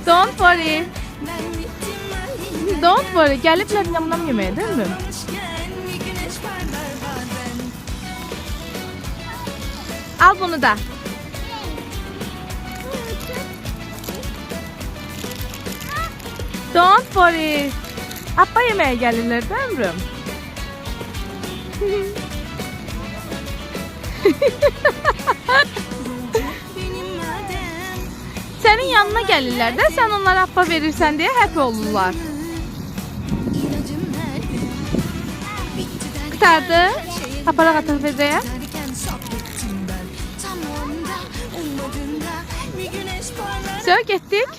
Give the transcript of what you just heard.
Don't worry. Don't worry. Gəliblər yamlam yeməyə, değil mi? Al bunu da. Don't worry. Appa yeməyə gəlirlər, değil mi ömrüm? Senin yanına gəlirlər də, sən onlara appa verirsən deyə happy olurlar. Qurtardı. Aparaq ataq vedrəyə. Söz getdik.